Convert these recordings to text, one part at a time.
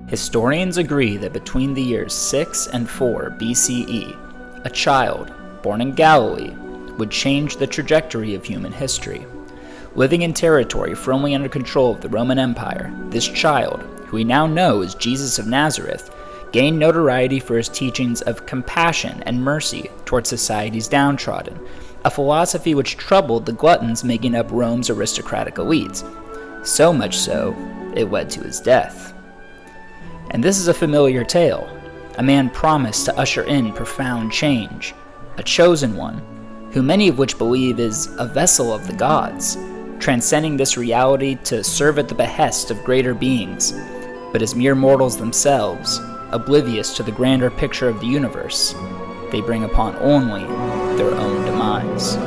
Historians agree that between the years 6 and 4 BCE, a child born in Galilee would change the trajectory of human history. Living in territory firmly under control of the Roman Empire, this child, who we now know as Jesus of Nazareth, gained notoriety for his teachings of compassion and mercy towards society's downtrodden, a philosophy which troubled the gluttons making up Rome's aristocratic elites. So much so, it led to his death. And this is a familiar tale. A man promised to usher in profound change, a chosen one, who many of which believe is a vessel of the gods, transcending this reality to serve at the behest of greater beings, but as mere mortals themselves, oblivious to the grander picture of the universe, they bring upon only their own demise.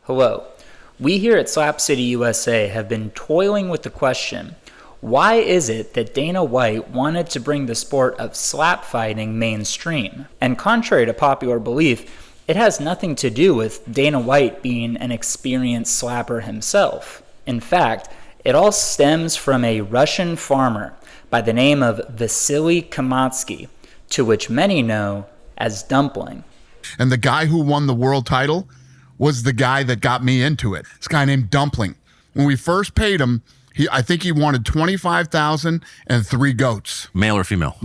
Hello. We here at Slap City USA have been toiling with the question, why is it that Dana White wanted to bring the sport of slap fighting mainstream? And contrary to popular belief, it has nothing to do with Dana White being an experienced slapper himself. In fact, it all stems from a Russian farmer by the name of Vasily Kamatsky, to which many know as Dumpling. And the guy who won the world title was the guy that got me into it. This guy named Dumpling. When we first paid him, I think he wanted $25,000 and 3 goats. Male or female?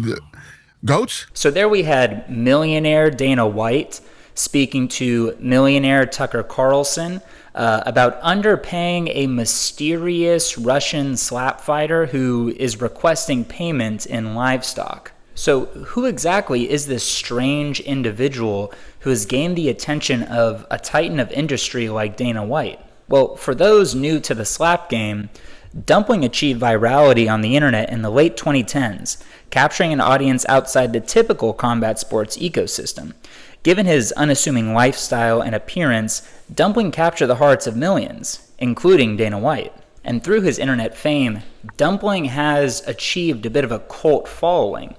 Goats? So there we had millionaire Dana White speaking to millionaire Tucker Carlson about underpaying a mysterious Russian slap fighter who is requesting payment in livestock. So who exactly is this strange individual who has gained the attention of a titan of industry like Dana White? Well, for those new to the slap game, Dumpling achieved virality on the internet in the late 2010s, capturing an audience outside the typical combat sports ecosystem. Given his unassuming lifestyle and appearance, Dumpling captured the hearts of millions, including Dana White. And through his internet fame, Dumpling has achieved a bit of a cult following.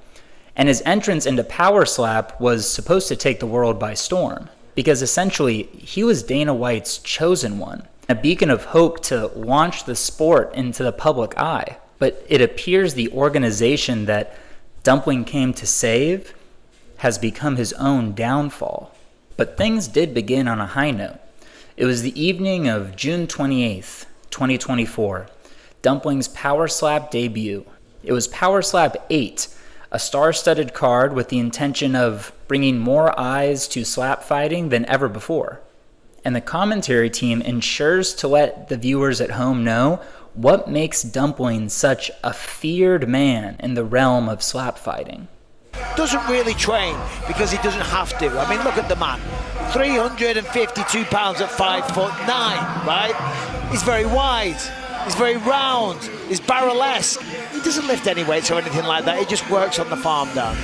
And his entrance into Powerslap was supposed to take the world by storm, because essentially he was Dana White's chosen one, a beacon of hope to launch the sport into the public eye. But it appears the organization that Dumpling came to save has become his own downfall. But things did begin on a high note. It was the evening of June 28th, 2024, Dumpling's Powerslap debut. It was Powerslap 8, a star-studded card with the intention of bringing more eyes to slap fighting than ever before. And the commentary team ensures to let the viewers at home know what makes Dumpling such a feared man in the realm of slap fighting. Doesn't really train because he doesn't have to. I mean, look at the man. 352 pounds at 5'9", right? He's very wide. He's very round. He's barrel-esque. He doesn't lift any weights or anything like that. He just works on the farm down.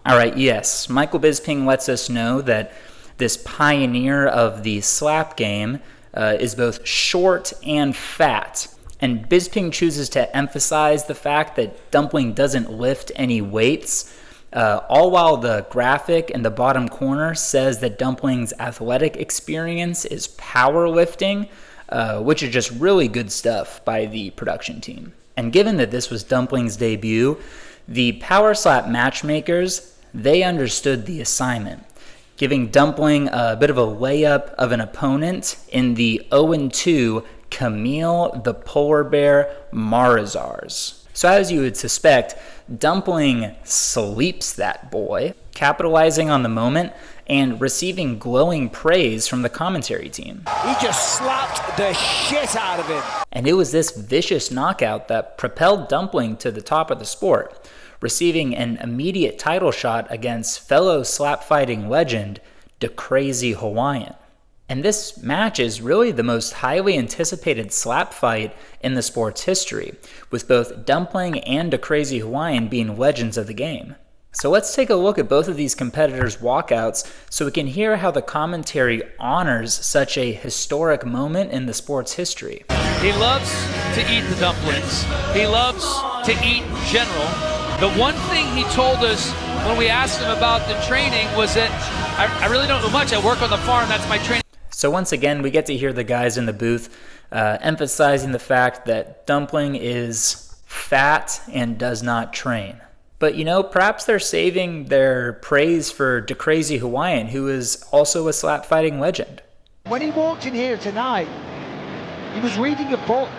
All right, yes. Michael Bisping lets us know that this pioneer of the slap game is both short and fat. And Bisping chooses to emphasize the fact that Dumpling doesn't lift any weights, all while the graphic in the bottom corner says that Dumpling's athletic experience is powerlifting, which is just really good stuff by the production team. And given that this was Dumpling's debut, the Powerslap matchmakers, they understood the assignment, giving Dumpling a bit of a layup of an opponent in the 0-2 Camille the Polar Bear Marazars. So as you would suspect, Dumpling sleeps that boy, capitalizing on the moment and receiving glowing praise from the commentary team. He just slapped the shit out of him. And it was this vicious knockout that propelled Dumpling to the top of the sport, receiving an immediate title shot against fellow slap fighting legend, Da Crazy Hawaiian. And this match is really the most highly anticipated slap fight in the sport's history, with both Dumpling and Da Crazy Hawaiian being legends of the game. So let's take a look at both of these competitors' walkouts so we can hear how the commentary honors such a historic moment in the sport's history. He loves to eat the dumplings. He loves to eat in general. The one thing he told us when we asked him about the training was that I really don't know much. I work on the farm. That's my training. So once again, we get to hear the guys in the booth emphasizing the fact that Dumpling is fat and does not train. But, you know, perhaps they're saving their praise for DeCrazy Hawaiian, who is also a slap fighting legend. When he walked in here tonight, he was reading a book.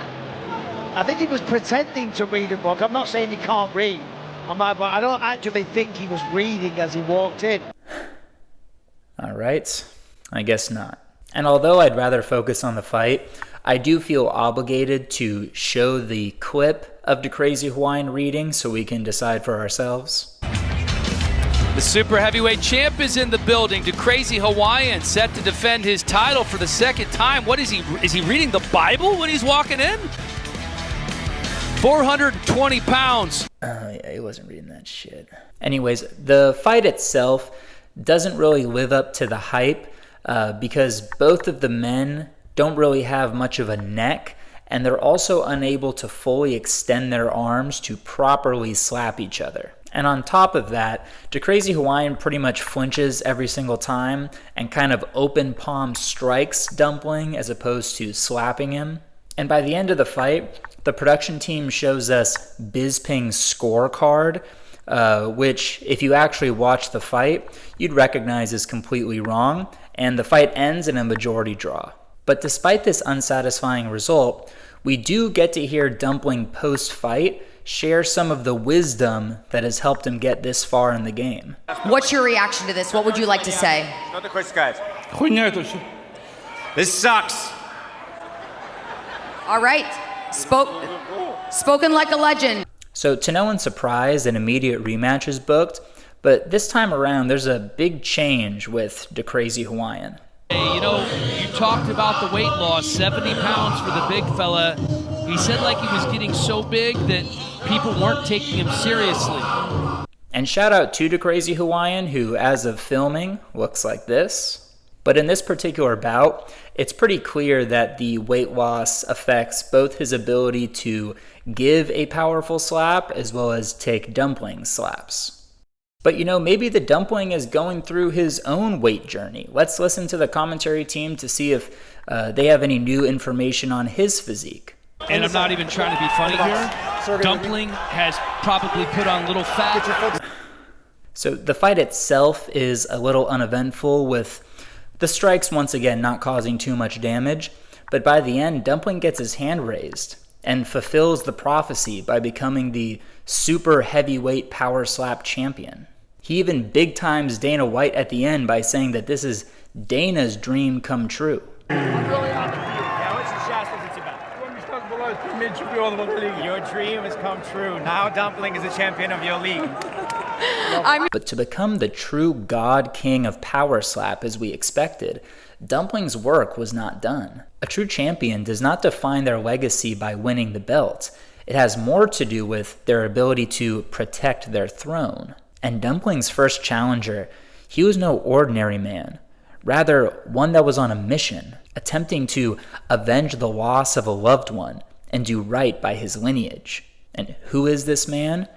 I think he was pretending to read a book. I'm not saying he can't read. But I don't actually think he was reading as he walked in. All right, I guess not. And although I'd rather focus on the fight, I do feel obligated to show the clip of DeCrazy Hawaiian reading so we can decide for ourselves. The super heavyweight champ is in the building. DeCrazy Hawaiian set to defend his title for the second time. What is he? Is he reading the Bible when he's walking in? 420 pounds. Yeah, he wasn't reading that shit. Anyways, the fight itself doesn't really live up to the hype because both of the men don't really have much of a neck, and they're also unable to fully extend their arms to properly slap each other. And on top of that, DeCrazy Hawaiian pretty much flinches every single time and kind of open palm strikes Dumpling as opposed to slapping him. And by the end of the fight, the production team shows us Bisping's scorecard, which if you actually watch the fight, you'd recognize is completely wrong, and the fight ends in a majority draw. But despite this unsatisfying result, we do get to hear Dumpling post-fight share some of the wisdom that has helped him get this far in the game. What's your reaction to this? What would you like to say? This sucks. All right, spoken like a legend. So to no one's surprise, an immediate rematch is booked, but this time around there's a big change with DeCrazy Hawaiian. Hey, you know, you talked about the weight loss, 70 pounds for the big fella. He said like he was getting so big that people weren't taking him seriously. And shout out to DeCrazy Hawaiian, who as of filming looks like this. But in this particular bout, it's pretty clear that the weight loss affects both his ability to give a powerful slap as well as take Dumpling slaps. But you know, maybe the Dumpling is going through his own weight journey. Let's listen to the commentary team to see if they have any new information on his physique. And I'm not even trying to be funny here. Dumpling has probably put on little fat. So the fight itself is a little uneventful, with the strikes once again not causing too much damage. But by the end, Dumpling gets his hand raised and fulfills the prophecy by becoming the super heavyweight power slap champion. He even big times Dana White at the end by saying that this is Dana's dream come true. Your dream has come true. Now Dumpling is the champion of your league. But to become the true god king of power slap as we expected, Dumpling's work was not done. A true champion does not define their legacy by winning the belt. It has more to do with their ability to protect their throne. And Dumpling's first challenger, he was no ordinary man. Rather, one that was on a mission, attempting to avenge the loss of a loved one and do right by his lineage. And who is this man?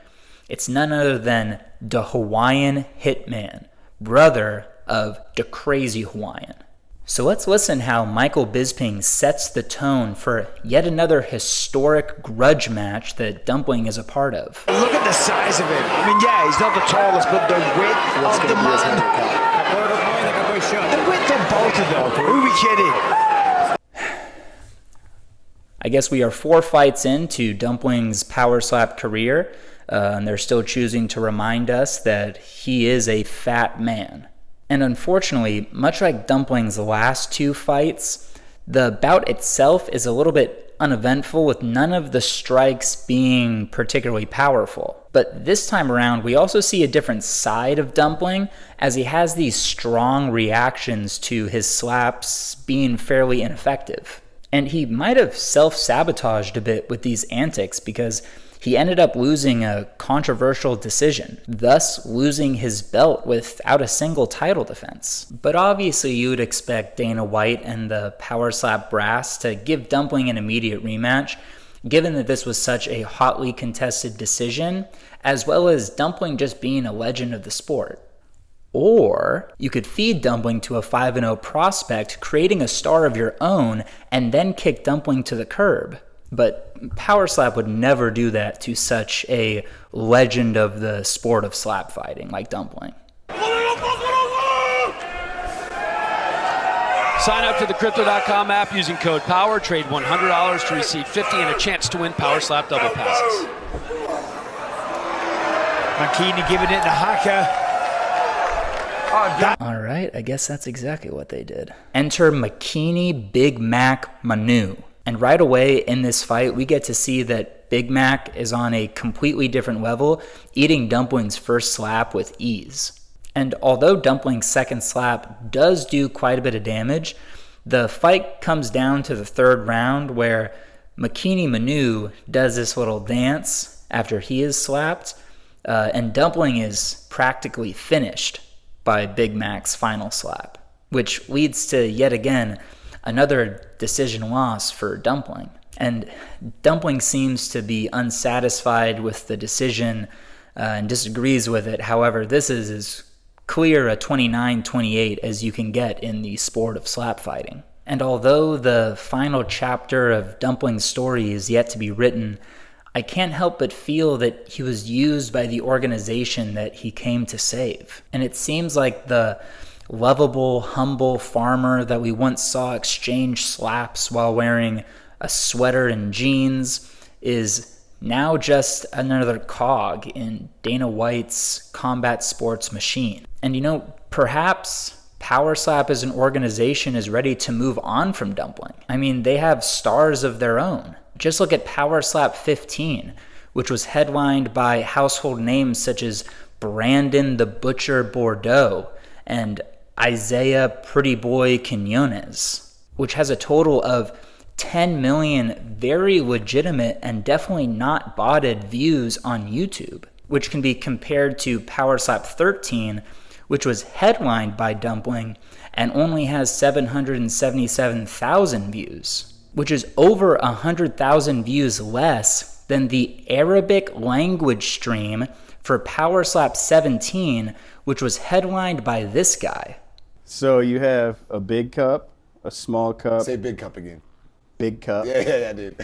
It's none other than the Hawaiian Hitman, brother of DeCrazy Hawaiian. So let's listen how Michael Bisping sets the tone for yet another historic grudge match that Dumpling is a part of. Look at the size of him. I mean, yeah, he's not the tallest, but the width of the man. The width of both of them. Who are we kidding? I guess we are 4 fights into Dumpling's power slap career, and they're still choosing to remind us that he is a fat man. And unfortunately, much like Dumpling's last 2 fights, the bout itself is a little bit uneventful, with none of the strikes being particularly powerful. But this time around, we also see a different side of Dumpling, as he has these strong reactions to his slaps being fairly ineffective. And he might have self-sabotaged a bit with these antics, because he ended up losing a controversial decision, thus losing his belt without a single title defense. But obviously you would expect Dana White and the Powerslap brass to give Dumpling an immediate rematch, given that this was such a hotly contested decision, as well as Dumpling just being a legend of the sport. Or you could feed Dumpling to a 5-0 prospect, creating a star of your own, and then kick Dumpling to the curb. But Powerslap would never do that to such a legend of the sport of slap fighting like Dumpling. Sign up to the Crypto.com app using code POWER. Trade $100 to receive $50 and a chance to win Powerslap double passes. Makini giving it the hacker. All right, I guess that's exactly what they did. Enter Makini Big Mac Manu. And right away in this fight, we get to see that Big Mac is on a completely different level, eating Dumpling's first slap with ease. And although Dumpling's second slap does do quite a bit of damage, the fight comes down to the third round where Makini Manu does this little dance after he is slapped, and Dumpling is practically finished by Big Mac's final slap, which leads to, yet again, another decision loss for Dumpling. And Dumpling seems to be unsatisfied with the decision and disagrees with it. However, this is as clear a 29-28 as you can get in the sport of slap fighting. And although the final chapter of Dumpling's story is yet to be written, I can't help but feel that he was used by the organization that he came to save. And it seems like the lovable, humble farmer that we once saw exchange slaps while wearing a sweater and jeans is now just another cog in Dana White's combat sports machine. And perhaps Powerslap as an organization is ready to move on from Dumpling. I mean, they have stars of their own. Just look at Powerslap 15, which was headlined by household names such as Brandon the Butcher Bordeaux and Isaiah Pretty Boy Quinones, which has a total of 10 million very legitimate and definitely not botted views on YouTube, which can be compared to Powerslap 13, which was headlined by Dumpling and only has 777,000 views, which is over 100,000 views less than the Arabic language stream for Powerslap 17, which was headlined by this guy. So you have a big cup, a small cup. Say big cup again. Big cup. Yeah, dude.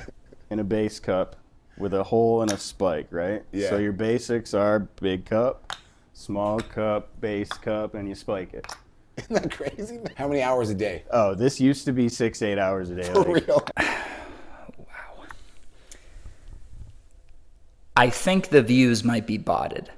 And a base cup with a hole and a spike, right? Yeah. So your basics are big cup, small cup, base cup, and you spike it. Isn't that crazy? How many hours a day? Oh, this used to be 6-8 hours a day. For real? I think the views might be botted.